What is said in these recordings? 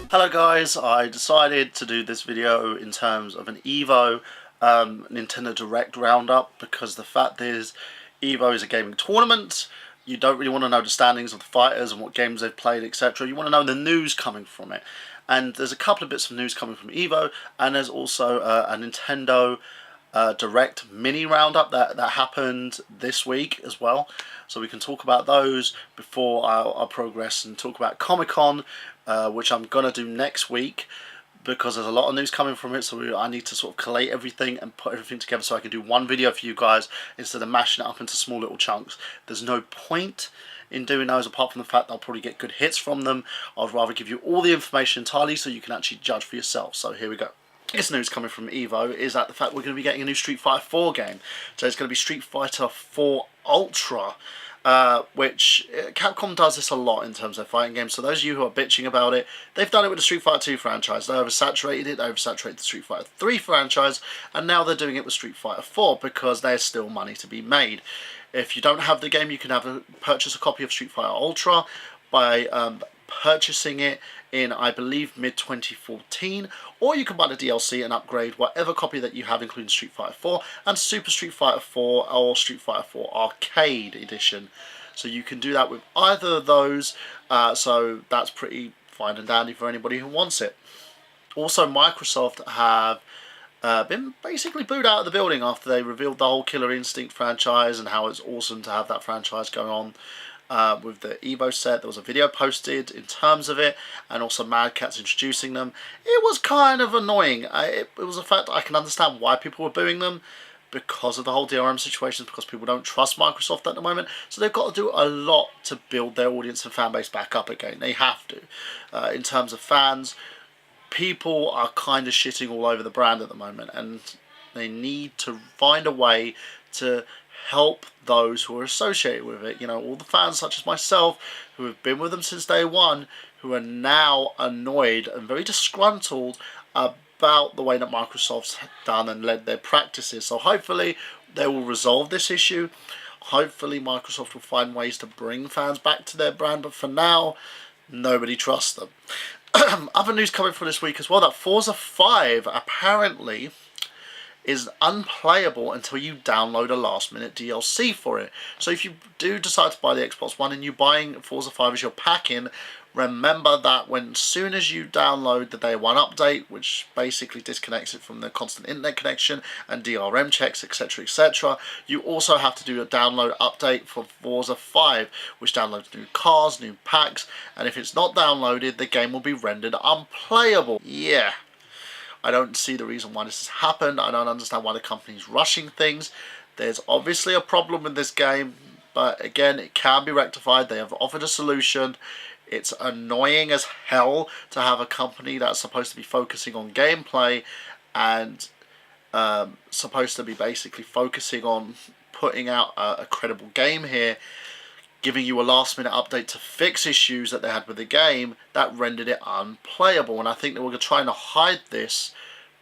Hello guys, I decided to do this video in terms of an Evo Nintendo Direct roundup, because the fact is Evo is a gaming tournament. You don't really want to know the standings of the fighters and what games they've played, etc. You want to know the news coming from it. And there's a couple of bits of news coming from Evo, and there's also a Nintendo Direct mini roundup that happened this week as well. So we can talk about those before I progress and talk about Comic-Con, which I'm going to do next week, because there's a lot of news coming from it, so I need to sort of collate everything and put everything together so I can do one video for you guys instead of mashing it up into small little chunks. There's no point in doing those apart from the fact that I'll probably get good hits from them. I'd rather give you all the information entirely so you can actually judge for yourself. So here we go. Biggest news coming from Evo is that the fact we're going to be getting a new Street Fighter 4 game. So it's going to be Street Fighter 4 Ultra, which Capcom does this a lot in terms of fighting games. So those of you who are bitching about it, they've done it with the Street Fighter 2 franchise. They oversaturated it, they oversaturated the Street Fighter 3 franchise, and now they're doing it with Street Fighter 4 because there's still money to be made. If you don't have the game, you can purchase a copy of Street Fighter Ultra by purchasing it in, I believe, mid-2014, or you can buy the DLC and upgrade whatever copy that you have, including Street Fighter 4 and Super Street Fighter 4 or Street Fighter 4 Arcade Edition. So you can do that with either of those, so that's pretty fine and dandy for anybody who wants it. Also, Microsoft have been basically booed out of the building after they revealed the whole Killer Instinct franchise and how it's awesome to have that franchise going on. With the Evo set, there was a video posted in terms of it, and also Mad Catz introducing them. It was kind of annoying. It was a fact I can understand why people were booing them, because of the whole DRM situation, because people don't trust Microsoft at the moment. So they've got to do a lot to build their audience and fan base back up again. They have to. In terms of fans, people are kind of shitting all over the brand at the moment, and they need to find a way to help those who are associated with it. You know, all the fans such as myself who have been with them since day one, who are now annoyed and very disgruntled about the way that Microsoft's done and led their practices. So hopefully they will resolve this issue. Hopefully Microsoft will find ways to bring fans back to their brand, but for now, nobody trusts them. Other news coming from this week as well, that Forza 5 apparently is unplayable until you download a last minute DLC for it. So if you do decide to buy the Xbox One and you're buying Forza 5 as your pack-in, remember that when soon as you download the day one update, which basically disconnects it from the constant internet connection and DRM checks, etc, etc, you also have to do a download update for Forza 5, which downloads new cars, new packs, and if it's not downloaded, the game will be rendered unplayable. Yeah. I don't see the reason why this has happened. I don't understand why the company's rushing things. There's obviously a problem with this game, but again, it can be rectified. They have offered a solution. It's annoying as hell to have a company that's supposed to be focusing on gameplay and supposed to be basically focusing on putting out a credible game here, giving you a last minute update to fix issues that they had with the game that rendered it unplayable. And I think they were trying to hide this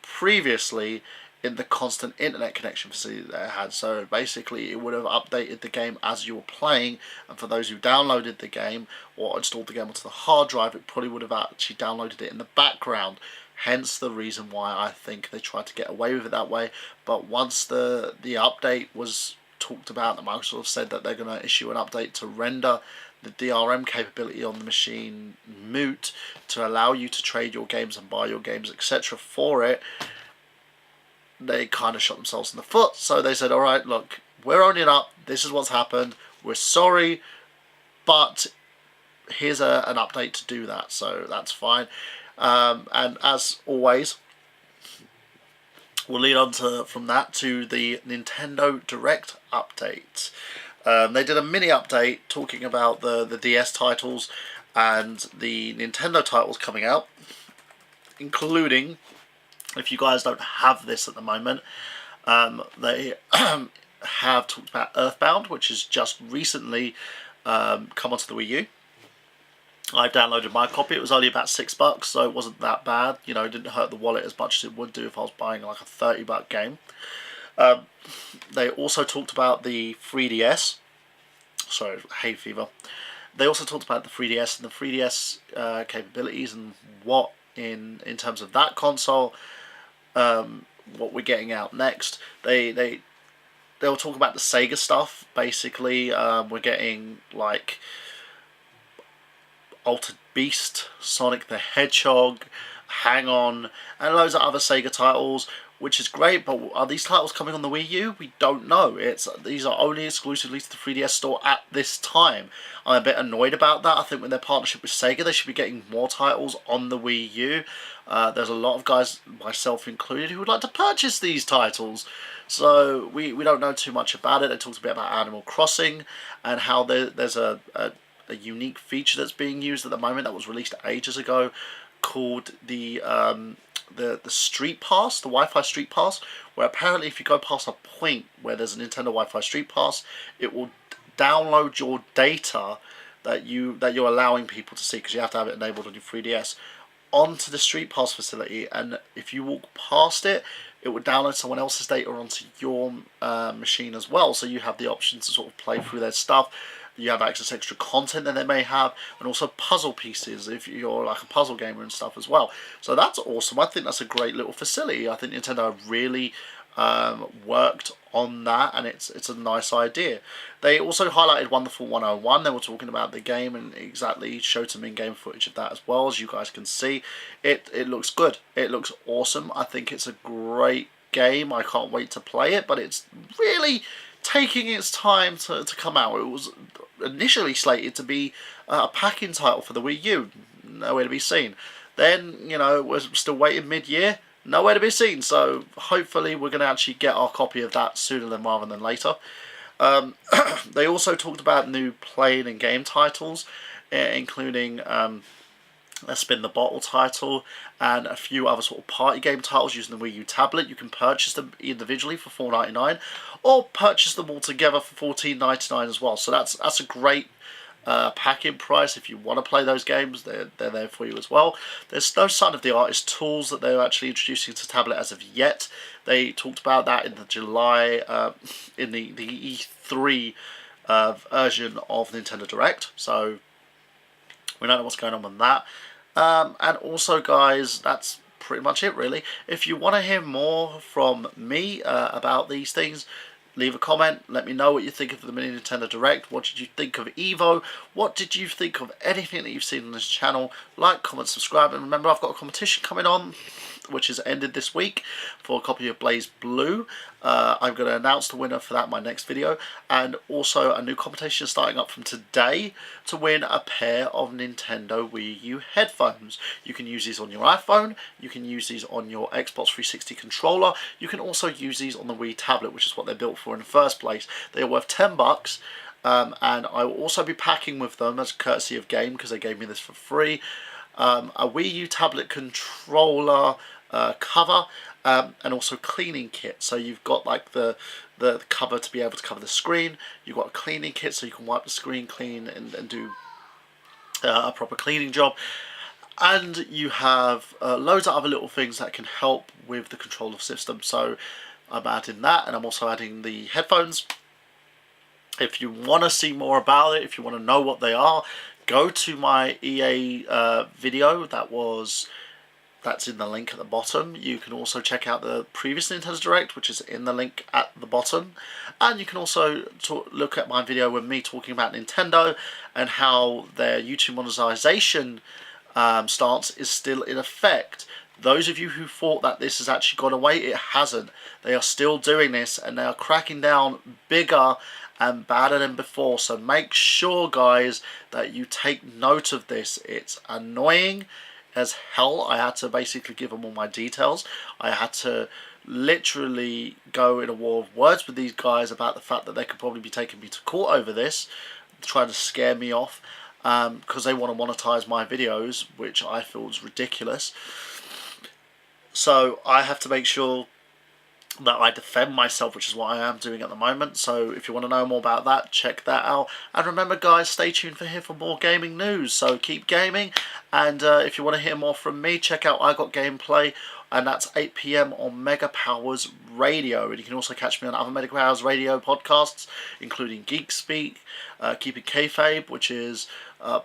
previously in the constant internet connection facility that it had. So basically it would have updated the game as you were playing, and for those who downloaded the game or installed the game onto the hard drive, it probably would have actually downloaded it in the background. Hence the reason why I think they tried to get away with it that way. But once the update was talked about, that Microsoft said that they're going to issue an update to render the DRM capability on the machine moot, to allow you to trade your games and buy your games, etc. for it, they kind of shot themselves in the foot. So they said, alright, look, we're owning up, this is what's happened, we're sorry, but here's an update to do that, so that's fine. And as always, we'll lead on from that to the Nintendo Direct update. They did a mini update talking about the DS titles and the Nintendo titles coming out, including, if you guys don't have this at the moment, they have talked about Earthbound, which has just recently come onto the Wii U. I downloaded my copy. It was only about $6, so it wasn't that bad. You know, it didn't hurt the wallet as much as it would do if I was buying like a $30 game. They also talked about the 3DS, sorry, hay fever, They also talked about the 3DS and the 3DS capabilities and what in terms of that console, what we're getting out next. They'll talk about the Sega stuff. Basically, we're getting like Altered Beast, Sonic the Hedgehog, Hang On, and loads of other Sega titles, which is great. But are these titles coming on the Wii U? We don't know. These are only exclusively to the 3DS store at this time. I'm a bit annoyed about that. I think with their partnership with Sega, they should be getting more titles on the Wii U. There's a lot of guys, myself included, who would like to purchase these titles. So we don't know too much about it. They talked a bit about Animal Crossing and how there's a unique feature that's being used at the moment that was released ages ago, called the Street Pass, the Wi-Fi Street Pass, where apparently if you go past a point where there's a Nintendo Wi-Fi Street Pass, it will download your data that you're allowing people to see, because you have to have it enabled on your 3DS, onto the Street Pass facility, and if you walk past it, it would download someone else's data onto your machine as well, so you have the option to sort of play through their stuff. You have access to extra content that they may have, and also puzzle pieces if you're like a puzzle gamer and stuff as well. So that's awesome. I think that's a great little facility. I think Nintendo really worked on that, and it's a nice idea. They also highlighted Wonderful 101. They were talking about the game and exactly showed some in-game footage of that as well. As you guys can see, it looks good. It looks awesome. I think it's a great game. I can't wait to play it, but it's really taking its time to come out. It was initially slated to be a pack-in title for the Wii U, nowhere to be seen. Then, you know, we're still waiting mid-year, nowhere to be seen. So hopefully we're going to actually get our copy of that sooner rather than later. They also talked about new playing and game titles, including a Spin the Bottle title and a few other sort of party game titles using the Wii U tablet. You can purchase them individually for $4.99 or purchase them all together for $14.99 as well. So that's a great pack-in price. If you want to play those games, they're there for you as well. There's no sign of the artist tools that they're actually introducing to tablet as of yet. They talked about that in the July, in the E3 version of Nintendo Direct. So we don't know what's going on with that. And also, guys, that's pretty much it, really. If you want to hear more from me about these things, leave a comment. Let me know what you think of the Mini Nintendo Direct. What did you think of Evo? What did you think of anything that you've seen on this channel? Like, comment, subscribe, and remember, I've got a competition coming on, which has ended this week, for a copy of Blaze Blue. I'm going to announce the winner for that in my next video, and also a new competition starting up from today to win a pair of Nintendo Wii U headphones. You can use these on your iPhone, you can use these on your Xbox 360 controller, you can also use these on the Wii tablet, which is what they're built for in the first place. They are worth $10, and I will also be packing with them as a courtesy of Game, because they gave me this for free, a Wii U tablet controller cover, and also cleaning kit. So you've got like the cover to be able to cover the screen. You've got a cleaning kit so you can wipe the screen clean and do a proper cleaning job. And you have loads of other little things that can help with the controller system. So I'm adding that, and I'm also adding the headphones. If you want to see more about it, if you want to know what they are, go to my EA video that's in the link at the bottom. You can also check out the previous Nintendo Direct, which is in the link at the bottom. And you can also look at my video with me talking about Nintendo and how their YouTube monetization stance is still in effect. Those of you who thought that this has actually gone away, it hasn't. They are still doing this, and they are cracking down bigger and badder than before. So make sure, guys, that you take note of this. It's annoying as hell. I had to basically give them all my details. I had to literally go in a war of words with these guys about the fact that they could probably be taking me to court over this, trying to scare me off, because they want to monetize my videos, which I feel is ridiculous. So I have to make sure that I defend myself, which is what I am doing at the moment. So if you want to know more about that, check that out. And remember, guys, stay tuned for more gaming news. So keep gaming, and if you want to hear more from me, check out I Got Gameplay and that's 8 PM on Mega Powers Radio. And you can also catch me on other Mega Powers Radio podcasts, including Geek Speak, Keeping Kayfabe, which is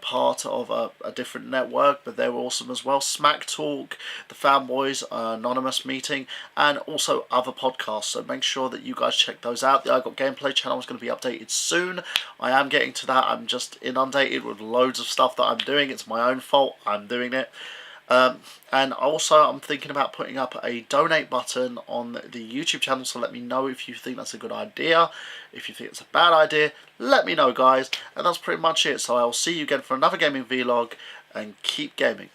part of a different network, but they're awesome as well. Smack Talk, the Fanboys Anonymous Meeting, and also other podcasts. So make sure that you guys check those out. The I Got Gameplay channel is going to be updated soon. I am getting to that. I'm just inundated with loads of stuff that I'm doing. It's my own fault. I'm doing it. And also I'm thinking about putting up a donate button on the YouTube channel, so let me know if you think that's a good idea. If you think it's a bad idea, let me know, guys. And that's pretty much it. So I'll see you again for another gaming vlog, and keep gaming.